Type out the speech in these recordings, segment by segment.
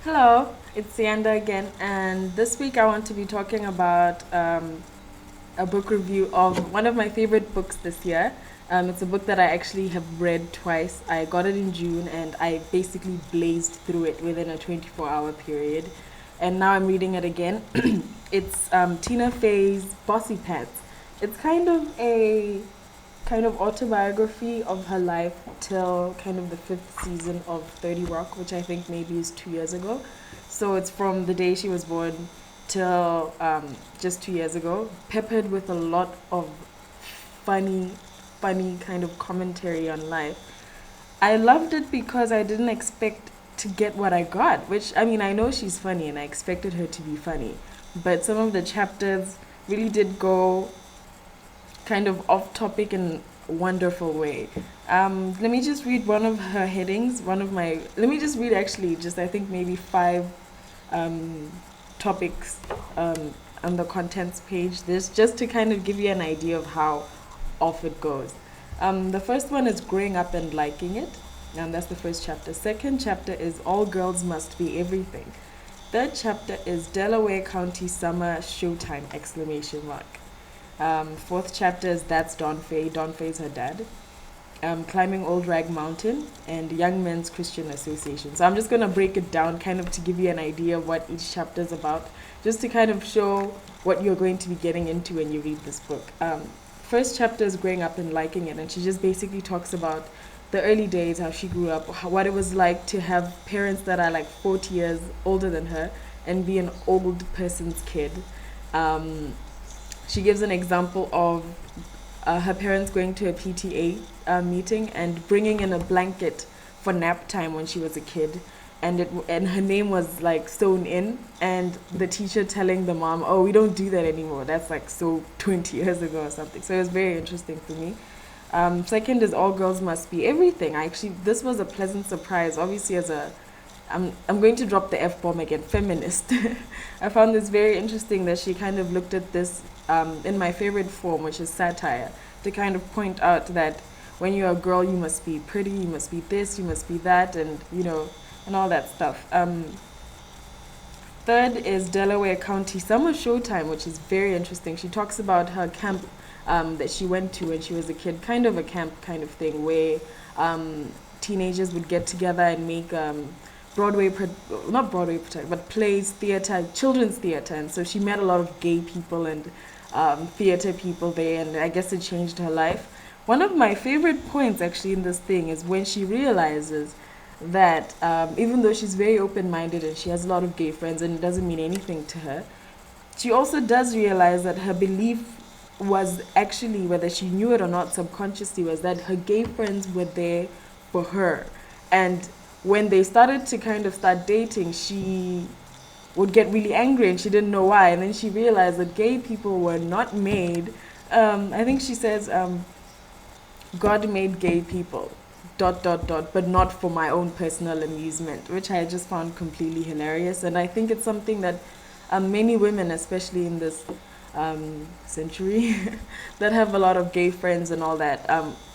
Hello, it's Sianda again, and this week I want to be talking about a book review of one of my favorite books this year. It's a book that I actually have read twice. I got it in June and I basically blazed through it within a 24-hour period. And now I'm reading it again. It's Tina Fey's Bossypants. It's kind of autobiography of her life till kind of the fifth season of 30 Rock, which I think maybe is 2 years ago. So it's from the day she was born till just 2 years ago, peppered with a lot of funny, funny kind of commentary on life. I loved it because I didn't expect to get what I got, which I mean, I know she's funny and I expected her to be funny, but some of the chapters really did go kind of off topic in a wonderful way. Let me just read one of her headings. Let me just read actually, just I think maybe five um, topics on the contents page. This just to kind of give you an idea of how off it goes. The first one is growing up and liking it, and that's the first chapter. Second chapter is all girls must be everything. Third chapter is Delaware County Summer Showtime! Exclamation mark. Fourth chapter is That's Don Fay. Don Fay's her dad. Climbing Old Rag Mountain and Young Men's Christian Association. So I'm just going to break it down kind of to give you an idea of what each chapter is about, just to kind of show what you're going to be getting into when you read this book. First chapter is growing up and liking it, and she just basically talks about the early days, how she grew up, what it was like to have parents that are like 40 years older than her and be an old person's kid. Um, she gives an example of her parents going to a PTA meeting and bringing in a blanket for nap time when she was a kid, and her name was like sewn in, and the teacher telling the mom, "Oh, we don't do that anymore. That's like so 20 years ago or something." So it was very interesting for me. Second is all girls must be everything. This was a pleasant surprise. Obviously, I'm going to drop the F bomb again, feminist. I found this very interesting that she kind of looked at this in my favorite form, which is satire, to kind of point out that when you're a girl, you must be pretty, you must be this, you must be that, and and all that stuff. Third is Delaware County Summer Showtime, which is very interesting. She talks about her camp that she went to when she was a kid, kind of a camp kind of thing, where teenagers would get together and make not Broadway, but plays, theater, children's theater. And so she met a lot of gay people and theater people there, and I guess it changed her life. One of my favorite points actually in this thing is when she realizes that even though she's very open minded and she has a lot of gay friends and it doesn't mean anything to her, she also does realize that her belief was actually, whether she knew it or not subconsciously, was that her gay friends were there for her. And when they started to kind of start dating, she would get really angry and she didn't know why. And then she realized that gay people were not made. I think she says, God made gay people, dot, dot, dot, but not for my own personal amusement, which I just found completely hilarious. And I think it's something that many women, especially in this century, that have a lot of gay friends and all that,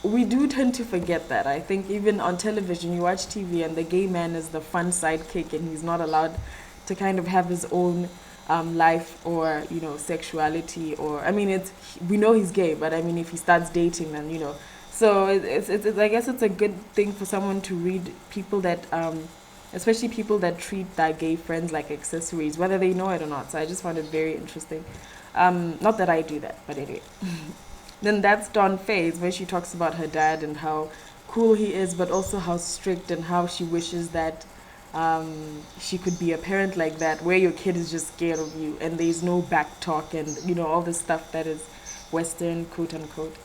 we do tend to forget that. I think even on television, you watch TV and the gay man is the fun sidekick and he's not allowed to kind of have his own life or sexuality, or I mean we know he's gay, but I mean if he starts dating, then so I guess it's a good thing for someone to read people that especially people that treat their gay friends like accessories, whether they know it or not. So I just found it very interesting. Not that I do that, but anyway. Then that's Dawn Faye's, where she talks about her dad and how cool he is, but also how strict, and how she wishes that she could be a parent like that, where your kid is just scared of you and there's no back talk and all this stuff that is Western, quote unquote.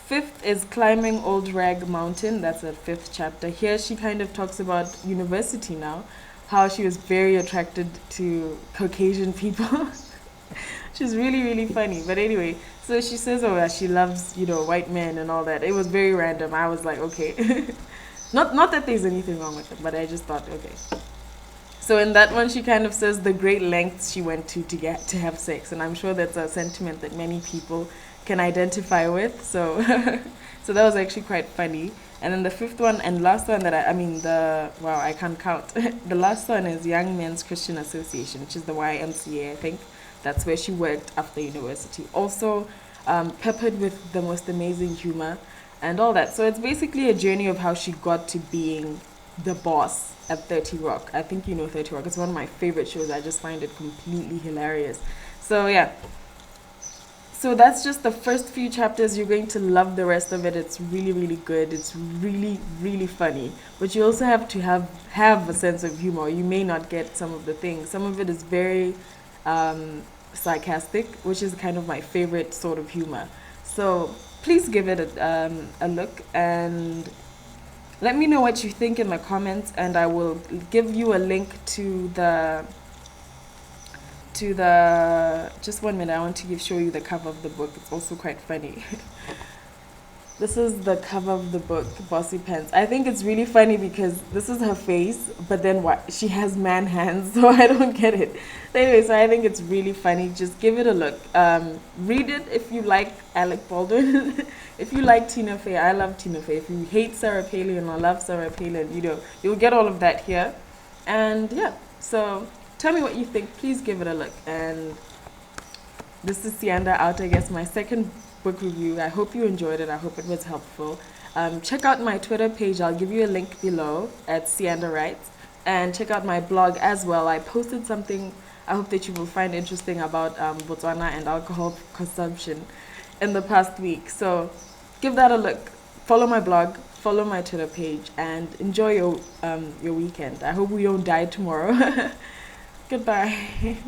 Fifth is Climbing Old Rag Mountain. That's the fifth chapter. Here she kind of talks about university now, how she was very attracted to Caucasian people. She's really, really funny. But anyway, so she says, oh, yeah, she loves, white men and all that. It was very random. I was like, okay. Not that there's anything wrong with it, but I just thought, okay. So in that one, she kind of says the great lengths she went to get to have sex, and I'm sure that's a sentiment that many people can identify with. So, so that was actually quite funny. And then the fifth one and last one that I mean the wow, I can't count. The last one is Young Men's Christian Association, which is the YMCA, I think. That's where she worked after university. Also, peppered with the most amazing humor and all that. So it's basically a journey of how she got to being the boss at 30 Rock. I think you know 30 Rock. It's one of my favorite shows. I just find it completely hilarious. So yeah, so that's just the first few chapters. You're going to love the rest of it. It's really, really good. It's really, really funny. But you also have to have a sense of humor. You may not get some of the things. Some of it is very sarcastic, which is kind of my favorite sort of humor. So please give it a look and let me know what you think in the comments. And I will give you a link to the just 1 minute. I want to show you the cover of the book. It's also quite funny. This is the cover of the book, Bossypants. I think it's really funny because this is her face, but then what? She has man hands, so I don't get it. Anyway, so I think it's really funny. Just give it a look. Read it if you like Alec Baldwin. If you like Tina Fey, I love Tina Fey. If you hate Sarah Palin or love Sarah Palin, you'll get all of that here. And yeah, so tell me what you think. Please give it a look. And this is Sianda out, I guess, my second book review. I hope you enjoyed it. I hope it was helpful. Check out my Twitter page. I'll give you a link below at Sianda Writes. And check out my blog as well. I posted something I hope that you will find interesting about Botswana and alcohol consumption in the past week. So give that a look. Follow my blog, follow my Twitter page, and enjoy your weekend. I hope we don't die tomorrow. Goodbye.